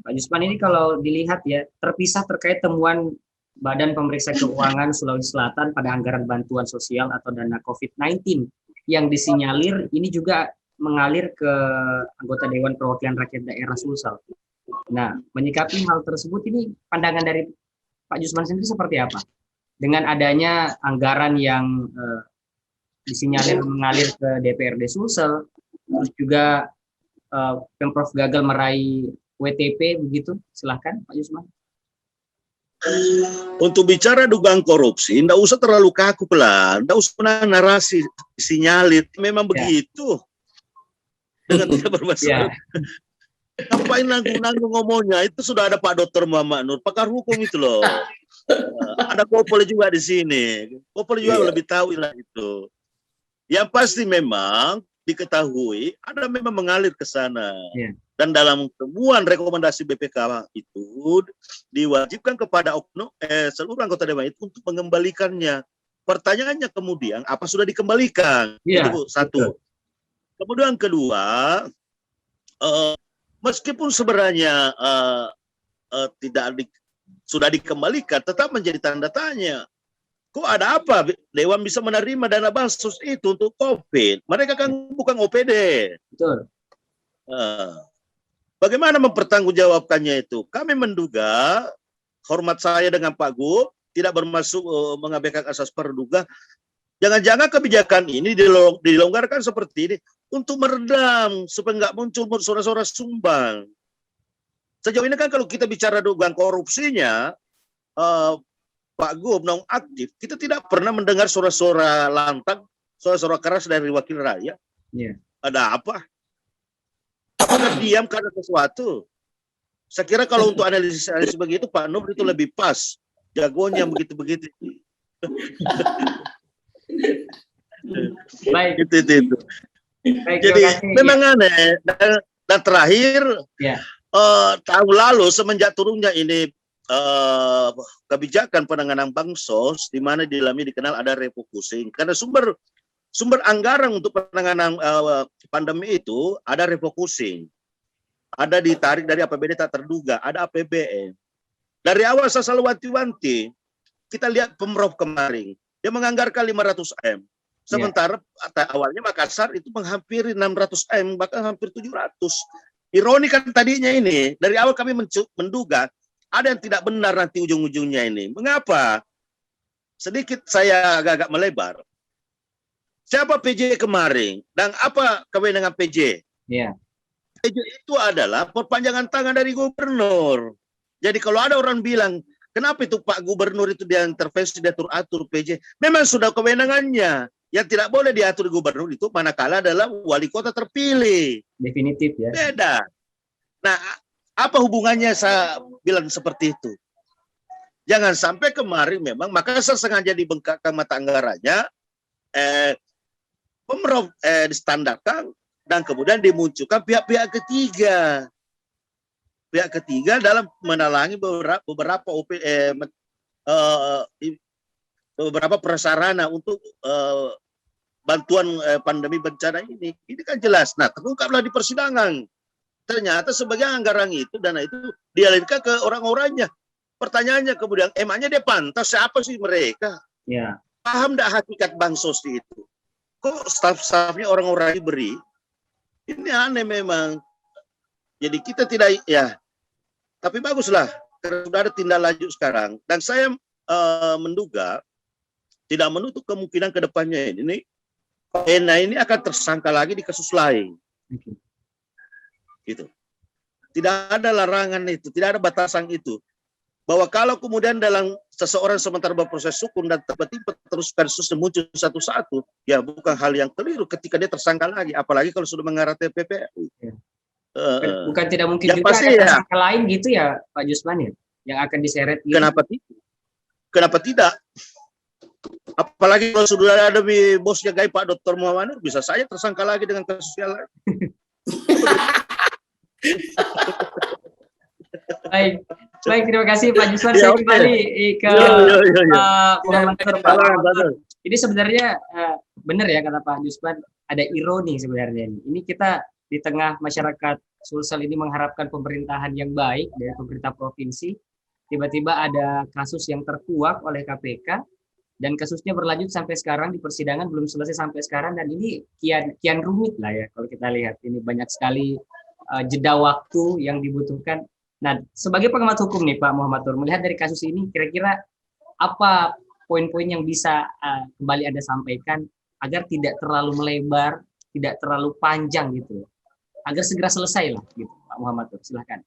Pak Jusman, ini kalau dilihat ya, terpisah terkait temuan Badan Pemeriksa Keuangan Sulawesi Selatan pada anggaran bantuan sosial atau dana COVID-19 yang disinyalir ini juga mengalir ke anggota Dewan Perwakilan Rakyat Daerah Sulsel. Nah, menyikapi hal tersebut ini pandangan dari Pak Jusman sendiri seperti apa? Dengan adanya anggaran yang disinyalir mengalir ke DPRD Sulsel, terus juga Pemprov gagal meraih WTP begitu, silahkan Pak Jusman. Untuk bicara dugaan korupsi, tidak usah terlalu kaku pelan, tidak usah narasi sinyalir, memang begitu. Dengan tidak bermasalah. Ngapain nanggung-nanggung ngomongnya? Itu sudah ada Pak Dr. Muhammad Nur, pakar hukum itu loh. Ada Kopel juga di sini. Kopel juga lebih tahu lah itu. Yang pasti memang diketahui ada memang mengalir ke sana. Dan dalam temuan rekomendasi BPK itu diwajibkan kepada seluruh anggota dewan itu untuk mengembalikannya. Pertanyaannya kemudian apa sudah dikembalikan? Itu satu. Kemudian kedua, meskipun sebenarnya sudah dikembalikan, tetap menjadi tanda tanya. Kok ada apa Dewan bisa menerima dana bansos itu untuk COVID? Mereka kan bukan OPD. Betul. Bagaimana mempertanggungjawabkannya itu? Kami menduga, hormat saya dengan Pak Gub, tidak bermaksud mengabaikan asas praduga. Jangan-jangan kebijakan ini dilonggarkan seperti ini untuk meredam supaya nggak muncul suara-suara sumbang. Sejauh ini kan kalau kita bicara dugaan korupsinya, Pak Gub non aktif, kita tidak pernah mendengar suara-suara lantang, suara-suara keras dari wakil rakyat. Ada apa? Apakah diam karena sesuatu? Saya kira kalau untuk analisis begitu, Pak Nur itu lebih pas. Jagonya begitu-begitu. Baik. Itu. Baik, jadi memang aneh. Dan terakhir, tahun lalu semenjak turunnya ini kebijakan penanganan bansos, di mana di dalamnya dikenal ada refocusing. Karena sumber anggaran untuk penanganan pandemi itu ada refocusing. Ada ditarik dari APBD tak terduga, ada APBN. Dari awal saya selalu wanti-wanti, kita lihat Pemprov kemarin, dia menganggarkan 500 M. Sementara awalnya Makassar itu menghampiri 600 M, bahkan hampir 700. Ironi kan tadinya ini, dari awal kami menduga ada yang tidak benar nanti ujung-ujungnya ini. Mengapa? Sedikit saya agak-agak melebar. Siapa PJ kemarin? Dan apa kewenangan PJ? PJ itu adalah perpanjangan tangan dari gubernur. Jadi kalau ada orang bilang, kenapa itu Pak Gubernur itu dia intervensi, diatur-atur PJ? Memang sudah kewenangannya. Yang tidak boleh diatur gubernur itu manakala adalah wali kota terpilih. Definitif ya. Beda. Nah, apa hubungannya saya bilang seperti itu? Jangan sampai kemarin memang Makassar sengaja dibengkakkan mata anggarannya, Pemprov distandarkan, dan kemudian dimunculkan pihak-pihak ketiga. Pihak ketiga dalam menalangi beberapa prasarana untuk bantuan pandemi bencana ini. Ini kan jelas. Nah, terungkaplah di persidangan. Ternyata sebagai anggaran itu, dana itu dialirkan ke orang-orangnya. Pertanyaannya kemudian, emangnya dia pantas? Siapa sih mereka? Paham tidak hakikat bansos itu? Kok staf-stafnya orang-orang diberi? Ini aneh memang. Jadi kita tidak, tapi baguslah. Karena sudah ada tindak lanjut sekarang. Dan saya menduga, tidak menutup kemungkinan ke depannya ini ini akan tersangka lagi di kasus lain. Gitu. Tidak ada larangan itu, tidak ada batasan itu. Bahwa kalau kemudian dalam seseorang sementara berproses hukum dan tiba-tiba terus kasusnya muncul satu-satu, ya bukan hal yang keliru ketika dia tersangka lagi, apalagi kalau sudah mengarah TPPU. Bukan tidak mungkin juga ada tersangka lain gitu ya Pak Jusman ya, yang akan diseret gitu. Kenapa tidak? Apalagi kalau sudah ada bosnya Gai Pak Dr. Muhammad Nur, bisa saja tersangka lagi dengan kasus yang lain. Baik, terima kasih Pak Jusman. Saya kembali ke Muhammad Nur. Ini sebenarnya benar ya kata Pak Jusman, ada ironi sebenarnya. Ini kita di tengah masyarakat Sulsel ini mengharapkan pemerintahan yang baik dari pemerintah provinsi, tiba-tiba ada kasus yang terkuak oleh KPK dan kasusnya berlanjut sampai sekarang di persidangan, belum selesai sampai sekarang, dan ini kian rumit lah ya kalau kita lihat. Ini banyak sekali jeda waktu yang dibutuhkan. Nah, sebagai pengamat hukum nih Pak Muhammad Nur, melihat dari kasus ini kira-kira apa poin-poin yang bisa kembali Anda sampaikan agar tidak terlalu melebar, tidak terlalu panjang gitu, agar segera selesai lah gitu, Pak Muhammad Nur, silahkan.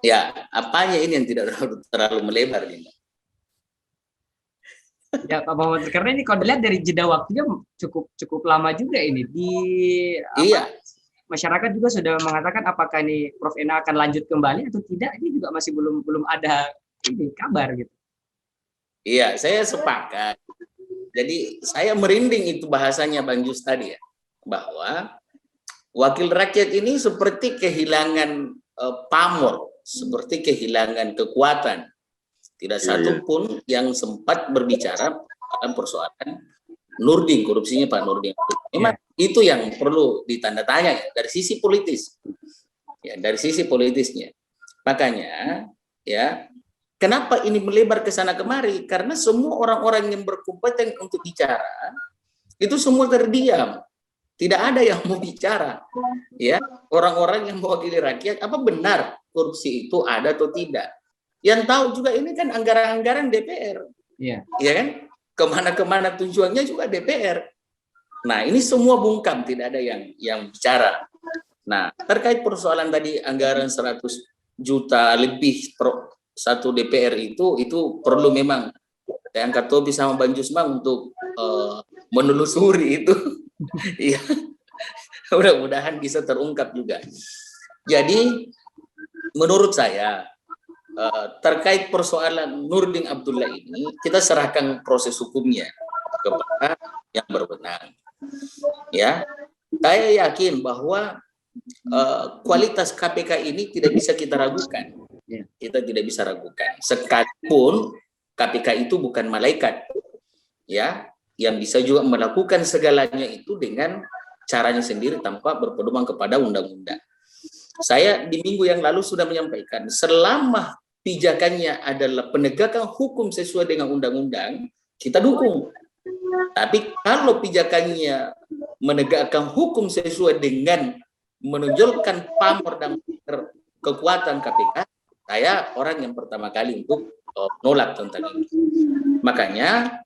Ya, apanya ini yang tidak terlalu melebar ini? Ya Pak Muhammad, karena ini kalau dilihat dari jeda waktunya cukup lama juga ini Iya. Masyarakat juga sudah mengatakan apakah ini Prof Ena akan lanjut kembali atau tidak, ini juga masih belum ada ini kabar gitu. Iya, saya sepakat. Jadi saya merinding itu bahasanya Bang Jus tadi ya, bahwa wakil rakyat ini seperti kehilangan pamor, seperti kehilangan kekuatan. Tidak satu pun yang sempat berbicara dalam persoalan Nurdin, korupsinya Pak Nurdin. Memang itu yang perlu ditanda tanya ya, dari sisi politis. Ya, dari sisi politisnya. Makanya ya, kenapa ini melebar ke sana kemari? Karena semua orang-orang yang berkompeten untuk bicara itu semua terdiam. Tidak ada yang mau bicara. Ya, orang-orang yang mewakili rakyat, apa benar korupsi itu ada atau tidak? Yang tahu juga ini kan anggaran-anggaran DPR. Iya. Ya kan? Kemana-kemana tujuannya juga DPR. Nah, ini semua bungkam, tidak ada yang bicara. Nah, terkait persoalan tadi anggaran 100 juta lebih per satu DPR itu perlu memang saya angkat topi sama Bang Jusman untuk menelusuri itu. Iya. Mudah-mudahan bisa terungkap juga. Jadi menurut saya terkait persoalan Nurdin Abdullah ini, kita serahkan proses hukumnya kepada yang berwenang. Ya, saya yakin bahwa kualitas KPK ini tidak bisa kita ragukan. Kita tidak bisa ragukan. Sekalipun KPK itu bukan malaikat, ya, yang bisa juga melakukan segalanya itu dengan caranya sendiri tanpa berpedoman kepada undang-undang. Saya di minggu yang lalu sudah menyampaikan, selama pijakannya adalah penegakan hukum sesuai dengan undang-undang, kita dukung. Tapi kalau pijakannya menegakkan hukum sesuai dengan menonjolkan pamor dan kekuatan KPK, saya orang yang pertama kali untuk nolak tentang itu. Makanya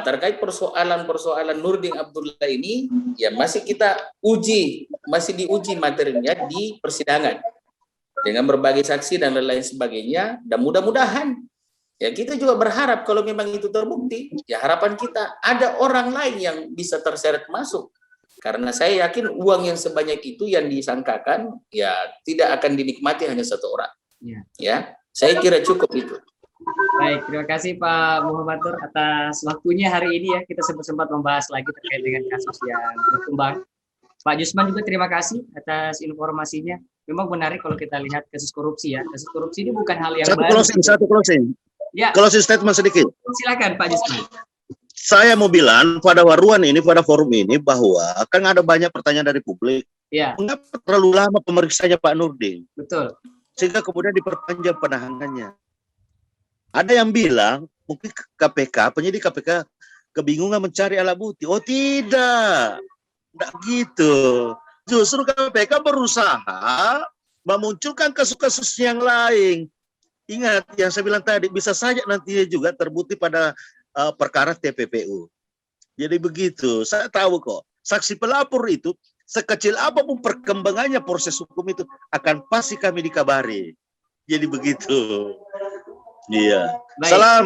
terkait persoalan Nurdin Abdullah ini, ya masih kita uji, masih diuji materinya di persidangan dengan berbagai saksi dan lain-lain sebagainya, dan mudah-mudahan ya kita juga berharap kalau memang itu terbukti, ya harapan kita ada orang lain yang bisa terseret masuk, karena saya yakin uang yang sebanyak itu yang disangkakan ya tidak akan dinikmati hanya satu orang. Ya, saya kira cukup itu. Baik, terima kasih Pak Muhammad Nur atas waktunya hari ini ya, kita sempat membahas lagi terkait dengan kasus yang berkembang. Pak Jusman juga terima kasih atas informasinya. Memang menarik kalau kita lihat kasus korupsi ya. Kasus korupsi ini bukan hal yang baru. Satu closing. Ya. Closing statement sedikit. Silakan Pak Jusman. Saya mau bilang pada waruan ini, pada forum ini, bahwa kan ada banyak pertanyaan dari publik. Ya. Mengapa terlalu lama pemeriksaannya Pak Nurdin? Betul. Sehingga kemudian diperpanjang penahanannya. Ada yang bilang mungkin KPK, penyidik KPK kebingungan mencari alat bukti. Oh tidak gitu. Justru KPK berusaha memunculkan kasus-kasus yang lain. Ingat yang saya bilang tadi, bisa saja nantinya juga terbukti pada perkara TPPU. Jadi begitu. Saya tahu kok, saksi pelapor itu sekecil apapun perkembangannya proses hukum itu akan pasti kami dikabari. Jadi begitu. Iya. Baik. Salam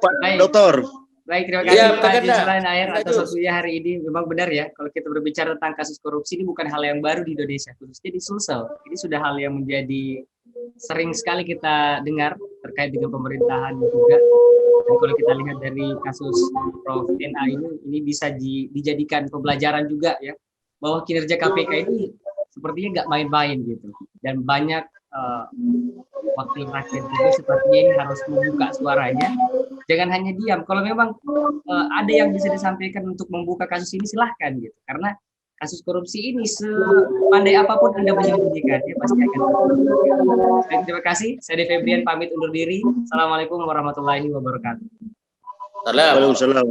Pak Dokter. Baik, terima kasih Pak Jusman Air atas waktunya hari ini. Memang benar ya, kalau kita berbicara tentang kasus korupsi ini bukan hal yang baru di Indonesia, khususnya di Sulsel. Ini sudah hal yang menjadi sering sekali kita dengar terkait dengan pemerintahan juga. Dan kalau kita lihat dari kasus Prof NA ini bisa dijadikan pembelajaran juga ya, bahwa kinerja KPK ini sepertinya nggak main-main gitu. Dan banyak wakil rakyat juga sepertinya ini harus membuka suaranya. Jangan hanya diam. Kalau memang ada yang bisa disampaikan untuk membuka kasus ini, silahkan gitu. Karena kasus korupsi ini sepandai apapun Anda menyembunyikan, ya pasti akan terungkap. Baik, terima kasih. Saya Devi Febrian pamit undur diri. Assalamualaikum warahmatullahi wabarakatuh. Salam. Waalaikumsalam.